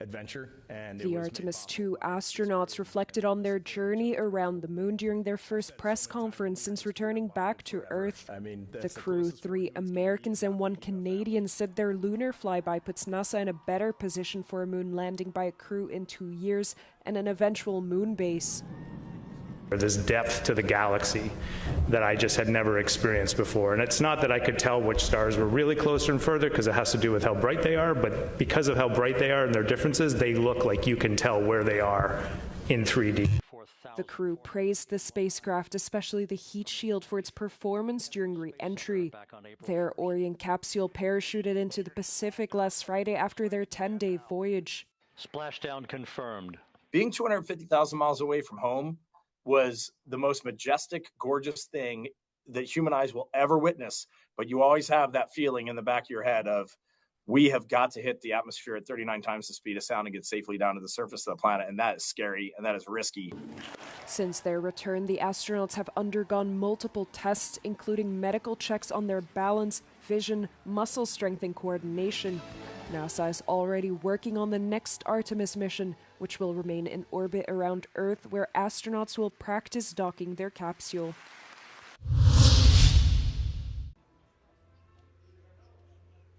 adventure. And the Artemis II astronauts reflected on their journey around the moon during their first press conference since returning back to Earth. The crew, 3 Americans and 1 Canadian, said their lunar flyby puts NASA in a better position for a moon landing by a crew in 2 years and an eventual moon base. This depth to the galaxy that I just had never experienced before. And it's not that I could tell which stars were really closer and further, because it has to do with how bright they are, but because of how bright they are and their differences, they look like you can tell where they are in 3D. The crew praised the spacecraft, especially the heat shield, for its performance during re-entry. Their Orion capsule parachuted into the Pacific last Friday after their 10-day voyage. Splashdown confirmed. Being 250,000 miles away from home was the most majestic, gorgeous thing that human eyes will ever witness. But you always have that feeling in the back of your head of, we have got to hit the atmosphere at 39 times the speed of sound and get safely down to the surface of the planet. And that is scary and that is risky. Since their return, the astronauts have undergone multiple tests, including medical checks on their balance, vision, muscle strength, and coordination. NASA is already working on the next Artemis mission, which will remain in orbit around Earth, where astronauts will practice docking their capsule.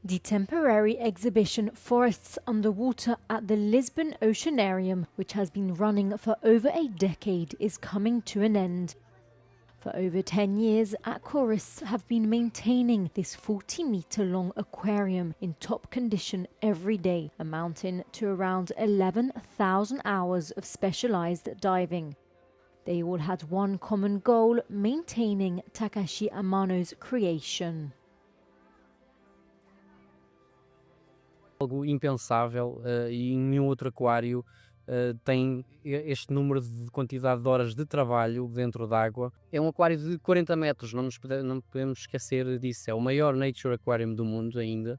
The temporary exhibition Forests Underwater at the Lisbon Oceanarium, which has been running for over a decade, is coming to an end. For over 10 years, aquarists have been maintaining this 40-metre-long aquarium in top condition every day, amounting to around 11,000 hours of specialised diving. They all had one common goal: maintaining Takashi Amano's creation. Algo impensável e nenhum outro aquário tem este número de quantidade de horas de trabalho dentro d'água. É um aquário de 40 metros, não podemos esquecer disso. É o maior Nature Aquarium do mundo ainda.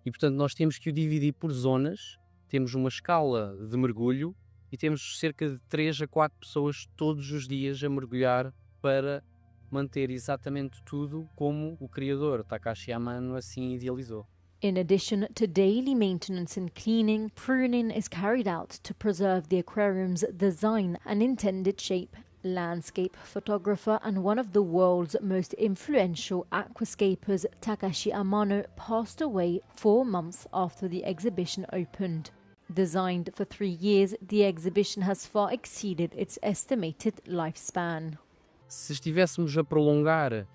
E, portanto, nós temos que o dividir por zonas. Temos uma escala de mergulho e temos cerca de 3 a 4 pessoas todos os dias a mergulhar para manter exatamente tudo como o criador, Takashi Amano, assim idealizou. In addition to daily maintenance and cleaning, pruning is carried out to preserve the aquarium's design and intended shape. Landscape photographer and one of the world's most influential aquascapers, Takashi Amano, passed away 4 months after the exhibition opened. Designed for 3 years, the exhibition has far exceeded its estimated lifespan. Se estivéssemos a prolongar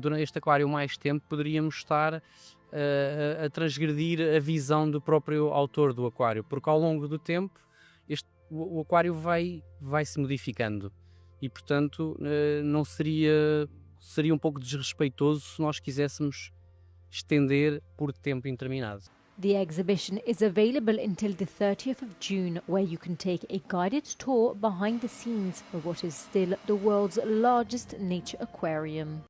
durante este aquário mais tempo, poderíamos estar a transgredir a visão do próprio autor do aquário, porque ao longo do tempo o aquário vai se modificando e, portanto, não seria um pouco desrespeitoso se nós quiséssemos estender por tempo indeterminado. The exhibition is available until the 30th of June, where you can take a guided tour behind the scenes of what is still the world's largest nature aquarium.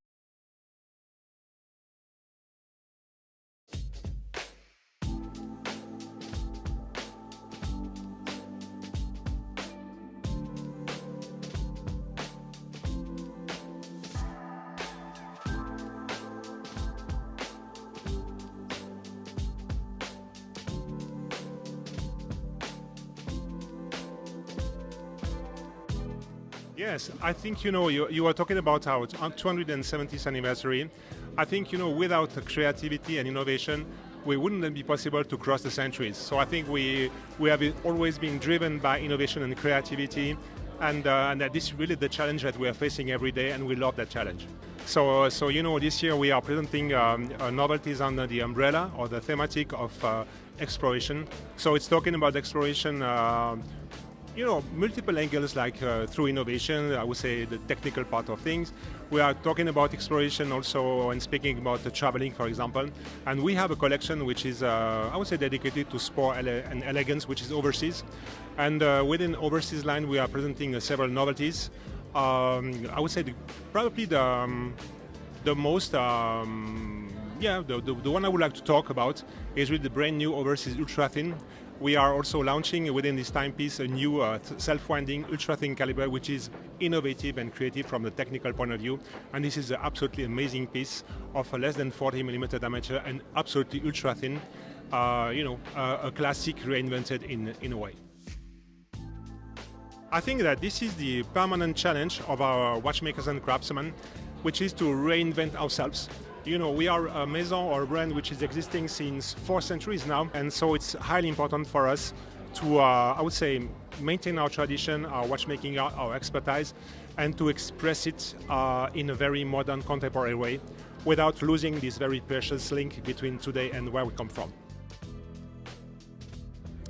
Yes, I think, you were talking about our 270th anniversary. I think, without creativity and innovation, we wouldn't be possible to cross the centuries. So I think we have always been driven by innovation and creativity, and that this is really the challenge that we are facing every day, and we love that challenge. So this year we are presenting novelties under the umbrella or the thematic of exploration. So it's talking about exploration multiple angles, like through innovation, I would say the technical part of things. We are talking about exploration also when speaking about the traveling, for example. And we have a collection which is, I would say, dedicated to sport and elegance, which is overseas. And within overseas line, we are presenting several novelties. I would say probably the most, the one I would like to talk about is with the brand new overseas ultra thin. We are also launching within this timepiece a new self-winding ultra-thin caliber, which is innovative and creative from the technical point of view. And this is an absolutely amazing piece of a less than 40mm diameter and absolutely ultra-thin, a classic reinvented in a way. I think that this is the permanent challenge of our watchmakers and craftsmen, which is to reinvent ourselves. We are a maison or a brand which is existing since 4 centuries now, and so it's highly important for us to, I would say, maintain our tradition, our watchmaking art, our expertise, and to express it in a very modern, contemporary way, without losing this very precious link between today and where we come from.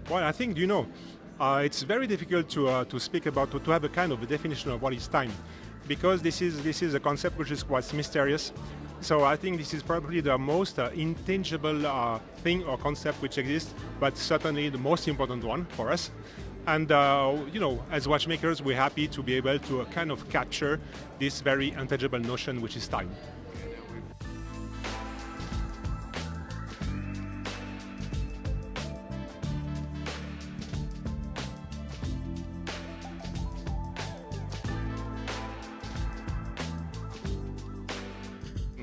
Well, I think, it's very difficult to speak about, to have a kind of a definition of what is time, because this is a concept which is quite mysterious. So I think this is probably the most intangible thing or concept which exists, but certainly the most important one for us. And, as watchmakers, we're happy to be able to kind of capture this very intangible notion, which is time.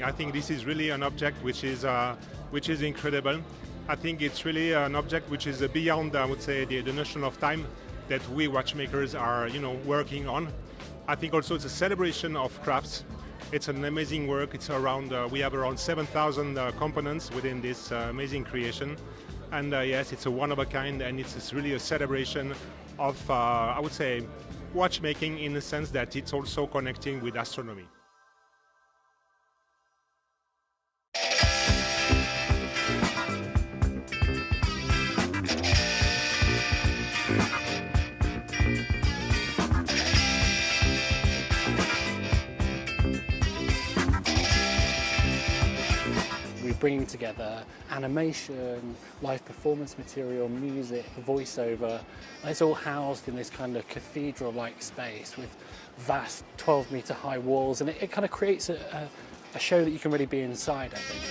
I think this is really an object which is incredible. I think it's really an object which is beyond, I would say, the notion of time that we watchmakers are, working on. I think also it's a celebration of crafts. It's an amazing work. It's around, we have around 7,000 components within this amazing creation. And yes, it's a one of a kind, and it's really a celebration of, I would say, watchmaking in the sense that it's also connecting with astronomy. Bringing together animation, live performance material, music, voiceover. It's all housed in this kind of cathedral-like space with vast 12-meter high walls, and it kind of creates a show that you can really be inside, I think.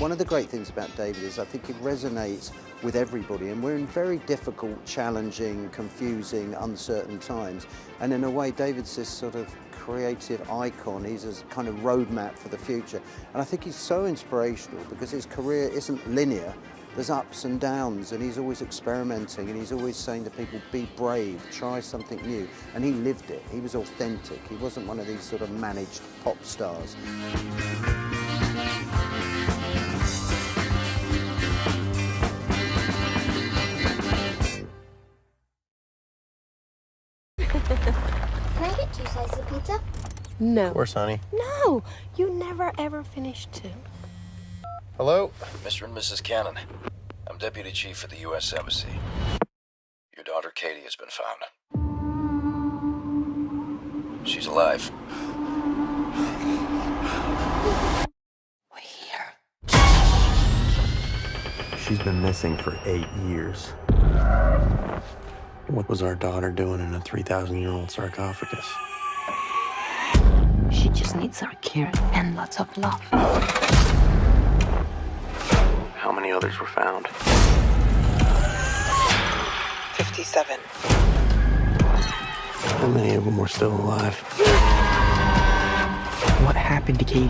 One of the great things about David is I think it resonates with everybody, and we're in very difficult, challenging, confusing, uncertain times. And in a way, David's this sort of creative icon. He's a kind of roadmap for the future. And I think he's so inspirational because his career isn't linear. There's ups and downs, and he's always experimenting, and he's always saying to people, be brave, try something new. And he lived it. He was authentic. He wasn't one of these sort of managed pop stars. Can I get 2 slices of pizza? No. Of course, honey. No, you never ever finish 2. Hello? Mr. and Mrs. Cannon, I'm Deputy Chief at the U.S. Embassy. Your daughter Katie has been found. She's alive. We're here. She's been missing for 8 years. What was our daughter doing in a 3,000-year-old sarcophagus? She just needs our care and lots of love. How many others were found? 57. How many of them were still alive? What happened to Katie?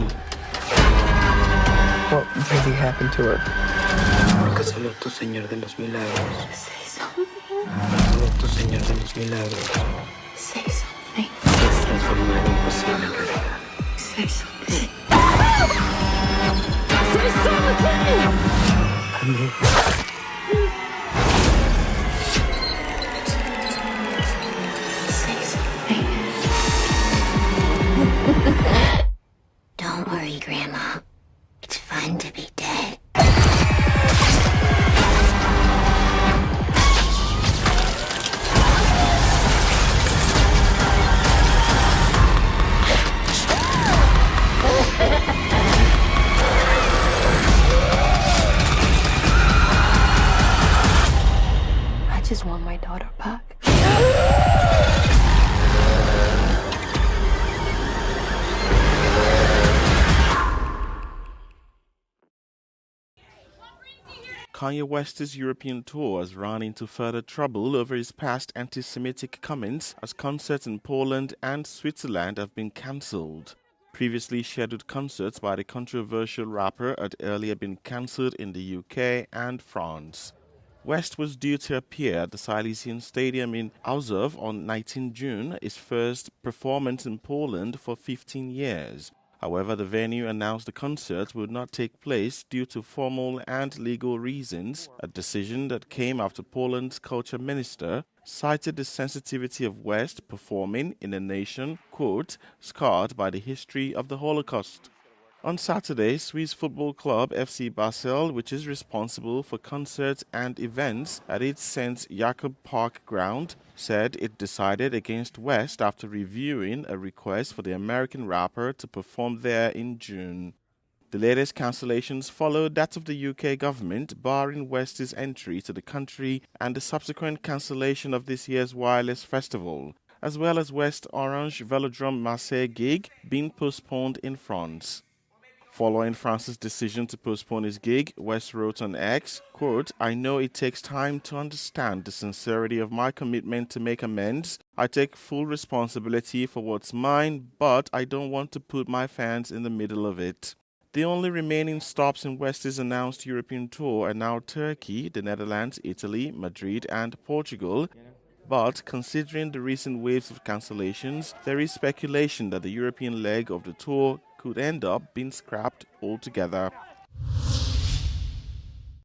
What really happened to her? Porque solo tú, Señor de los Milagros. Say something. Solo tú, Señor de los Milagros. Say something. Puedes transformar lo imposible en realidad. Say something. Say something! I'm here. Say something. Don't worry, Grandma. It's fun to be dead. I just want my daughter back. Kanye West's European tour has run into further trouble over his past anti-Semitic comments as concerts in Poland and Switzerland have been cancelled. Previously scheduled concerts by the controversial rapper had earlier been cancelled in the UK and France. West was due to appear at the Silesian Stadium in Auszów on 19 June, his first performance in Poland for 15 years. However, the venue announced the concert would not take place due to formal and legal reasons, a decision that came after Poland's culture minister cited the sensitivity of West performing in a nation, quote, scarred by the history of the Holocaust. On Saturday, Swiss football club FC Basel, which is responsible for concerts and events at its St. Jakob Park ground, said it decided against West after reviewing a request for the American rapper to perform there in June. The latest cancellations followed that of the UK government barring West's entry to the country and the subsequent cancellation of this year's Wireless Festival, as well as West Orange Velodrome Marseille gig being postponed in France. Following France's decision to postpone his gig, West wrote on X, quote, I know it takes time to understand the sincerity of my commitment to make amends. I take full responsibility for what's mine, but I don't want to put my fans in the middle of it. The only remaining stops in West's announced European tour are now Turkey, the Netherlands, Italy, Madrid, and Portugal. But considering the recent waves of cancellations, there is speculation that the European leg of the tour could end up being scrapped altogether.